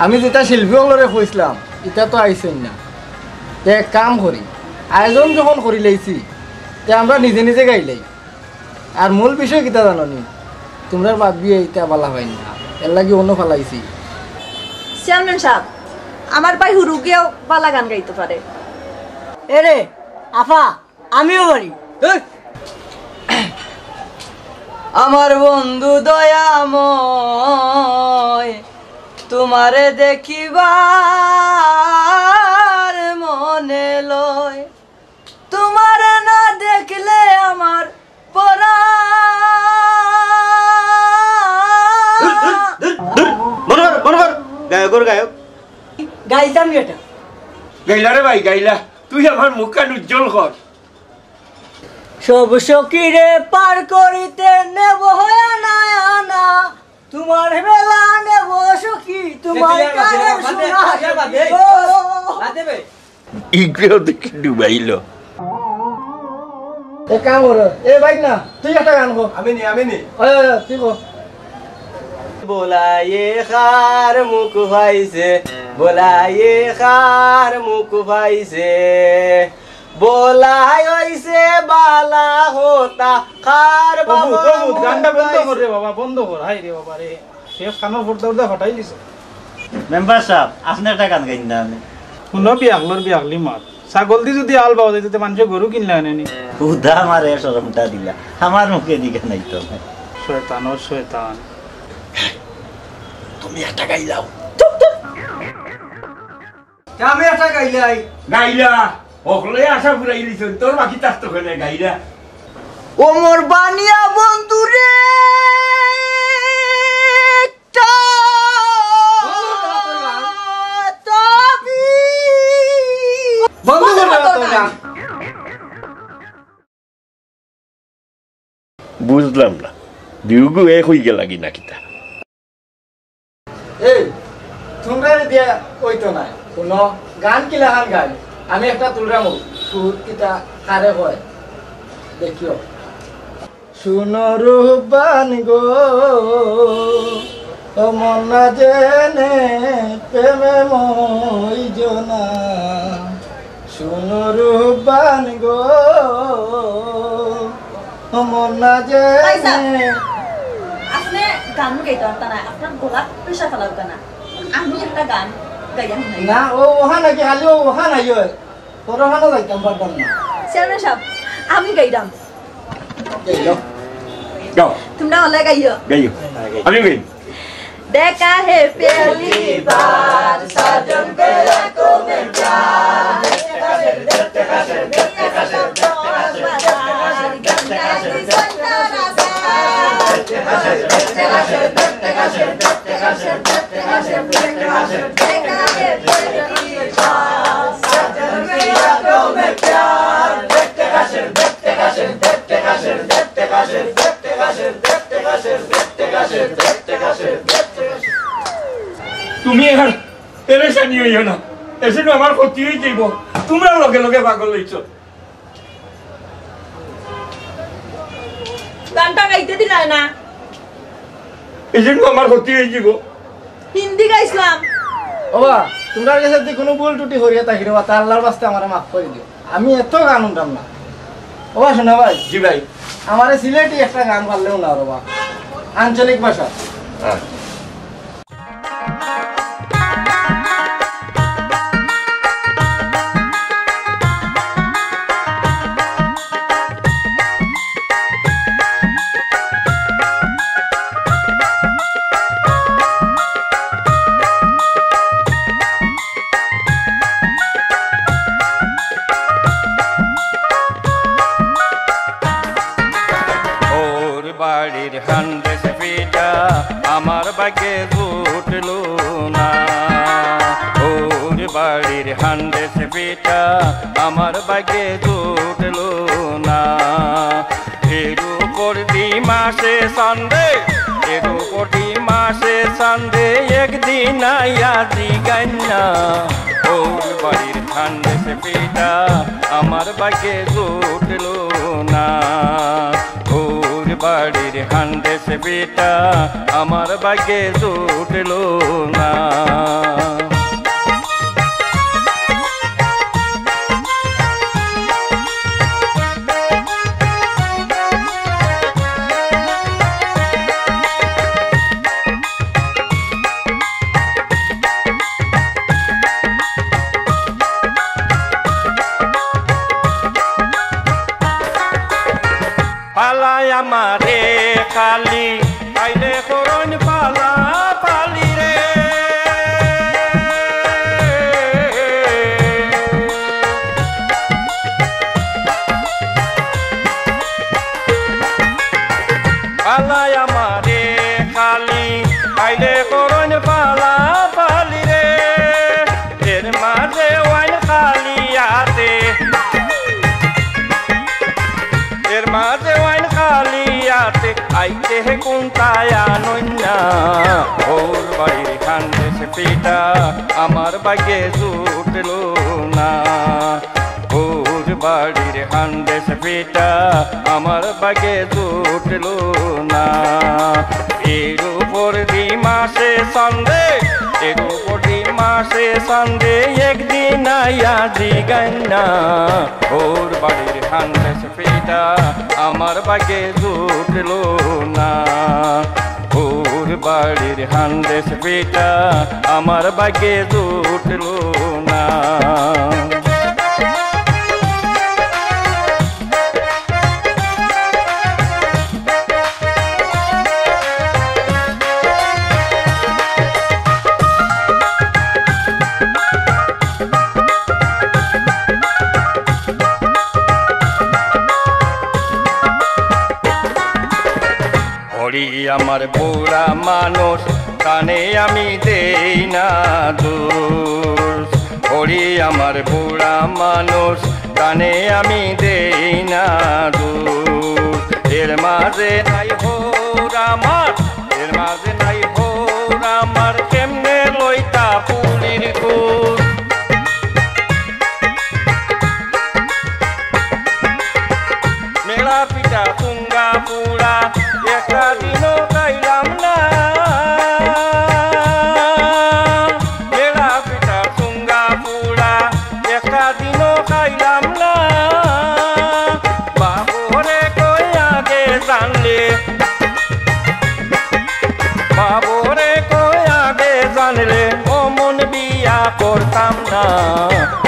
আমি যেটা শিল্পীগুলোরে কইছিলাম এটা তো আইসেন না। তে এক কাম করি, আয়োজন যখন করি লাইছি তে আমরা নিজে নিজে গাইলাই। আর মূল বিষয় কিতা জানো নি, তোমরা বাদ দিয়ে এটা বলা হয় না, এর লাগি অন্য ফালাইছি। চেয়ারম্যান সাহেব, আমার ভাই হুরুকেও বালা গান গাইতে পারে। এরে আফা, আমিও পারি। আমার বন্ধু দয়াময় তোমারে দেখিবার মনে লয়, তোমারে না দেখলে আমার পরা গায়কর গায়ক গাইতাম এটা। গাইলা রে ভাই গাইলা, তুই আমার মুখখান উজ্জ্বল কর। সব সখীরে পার করিতে নেব আনা আনা, তোমার বেলা নেব সখী তোমার গানে শোনা। ইগ্রেও দেখি ডুবাইল। এক কাম কর, এ বাইক না তুই একটা গান কর। আমি নি তুই কর। बोलाए खार मुख भाई से, बोलाए खार मुख भाई से, बोलाए ऐसे बाला होता खार बाबा। গানটা বন্ধ কর রে বাবা, বন্ধ কর। হাই রে বাবা রে, শেষ খানোর পর্দা ফাটাই দিছে। মেম্বার সাহেব আপনি একটা গান গাইন না। আমি শুনো বিয়াগলর বিয়াগলি মাত, ছাগল দি যদি আল বাও দিতে মানুষ গরু কিনলে আনেনি। খুদা আমার শরমটা দিলা, আমার মুখে দিকে নাই তো। শয়তান ও শয়তান, তুমি একটা গাইলাও। আমি একটা গাইলাই। গাইলা সকলে আশা ফুরাই দিছ, তোর বাকি তাস্ত করে গাইলা। ও মোর বানিয়া বন্ধু রে বুঝলাম না, বিউগু এক হয়ে গেল কি না কিতা। এই তোমরা দিয়া কইতো না, শুনো গান কিলা গান গাই, আমি একটা তুলরাম সুর কিতা কারে কয় দেখিও। শুনো রূপবান গো ও মনা জেনে প্রেমে মই জনা, শুনো রূপবান গো ও মনা জেনে। আপনি গান গাইতে পারতেন না, আপনার গলা প্রেশার ফেলাও কেন? আমি একটা গান গাইয়া শুনাই না ও ওহা নাকি খালি ও ওহা নাই তোর ওখানে যাইতাম পারতাম না। চেয়ারম্যান সাহেব, আমি গাইলাম, গাও তোমরা হলে গাইও। গাইও, আমি গাই। देखा है पहली बार साजन तेरा को मैं प्यार, देखा है তুমি এখন পেরেশানি হইও না, এসে আমার ক্ষতি হয়ে যাইব। তোমরা লগে লগে পাগল হইছ। গানটা গাইতে দিলা না, এই জন্য আমার ক্ষতি হয়ে যাব। হিন্দি গাইছিলাম। ওবা তোমরা কাছে যদি কোনো ভুল টুটি হরিয়া থাকি রে তা আল্লাহর বাস্তে আমারে মাফ করে দিও, আমি এত গান শুনতাম না। ওবা শোনা ভাই। জি ভাই। আমারে সিলেটি একটা গান পারলেও না রবা, আঞ্চলিক ভাষা। বাড়ির হান্ড্রেড পিঠা আমার বাগে জুটলো না, ওর বাড়ির হান্ড্রেড পিঠা আমার বাগে জুটলো না। এর উপর দি মাসে সানডে, এর উপর দি মাসে সানডে একদিন আইয়া জিগাইনা, ওর বাড়ির হান্ড্রেড পিঠা আমার বাগে জুটলো না, ওর বাড়ির হান্ড্রেড পিঠা আমার বাগে জুটলো না। খালি আইলে করন পালা পালি রে পালাই আমারে খালি আইলে করন পালা পালি রে এর মাঝে ওয়াইন খালি আতে এর মাঝে ওয়াইন খালি আতে আইতে কোনটায়া নইনা ওর বাড়ির খান্ডে সে পিঠা আমার বাগে জুটলো না ওর বাড়ির খান্ডে সে পিঠা আমার বাগে জুটলো না এর উপর দি মাসে সন্ধে এর উপর দি মাসে সন্ধে একদিন আয়া জিগাই না ওর বাড়ির খান্ডে সে পিঠা আমার বাগে জুটলো না ওর বাড়ির খান্ডে সে পিঠা আমার বাগে জুটলো না হরি আমার বুড়া মানুষ কানে আমি দেই না দোষ হরি আমার বুড়া মানুষ কানে আমি দেই না দোষ এর মাঝে নাই হোর আমার এর মাঝে নাই হোর আমার কেমনে লইতা পুলির কুল মেলা পিঠা তুঙ্গা পুরা একটা দিনও খাইলাম না মেলা পিঠা তুঙ্গা পুরা একটা দিনও খাইলাম না বাবুরে কই আগে জানলে বাবুরে কই আগে জানলে অমন বিয়া করতাম না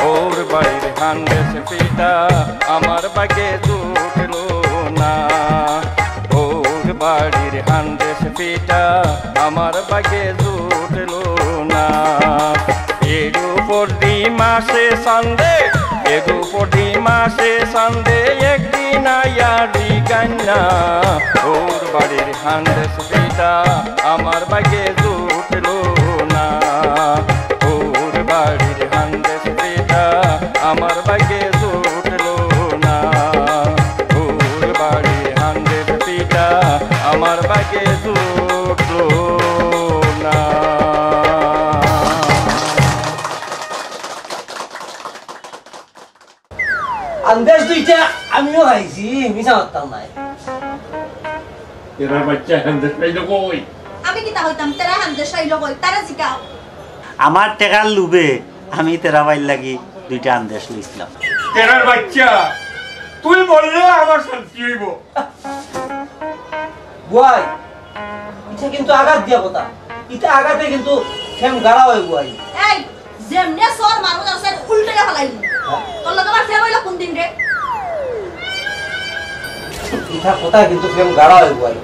ওর বাড়ির খান্ডে সে পিঠা আমার বাগে জুটলো না ওর বাড়ির খান্ডে সে পিঠা আমার বাগে জুটলো না এর উপর দি মাসে সন্ধে এর উপর দি মাসে সন্ধে একদিন আয়া জিগাই না ওর বাড়ির খান্ডে সে পিঠা আমার বাগে জুটলো না ওর বাড়ির খান্ডে সে পিঠা আমার বাগে জুটলো না ওর বাড়ির খান্ডে সে পিঠা আমার বাগে জুটলো না আন্দাজ দুইটা আমিও খাইছি মিছা মারতাম নাই এরা বাচ্চা হান্দে পাইলো কই আমি কিতা হইতাম তেরা হামদে শাইলো কই তারা জিকাও আমার টেকার লুবে আমি তেরাবাইল লাগি দুইটা আন্দেশ লইছিলাম তেরার বাচ্চা তুই বললে আমার শান্তি হইব বুয়াই এটা কিন্তু আঘাত দিয়া কথা এটা আঘাতে কিন্তু ফেম গাড়া হয় বুয়াই এই যেমনে সর মানুষ আছে উল্টে ফলাইলি তোর লগে আমার ফেম হইলো কোন দিন রে এটা কথা কিন্তু ফেম গাড়া হয় বুয়াই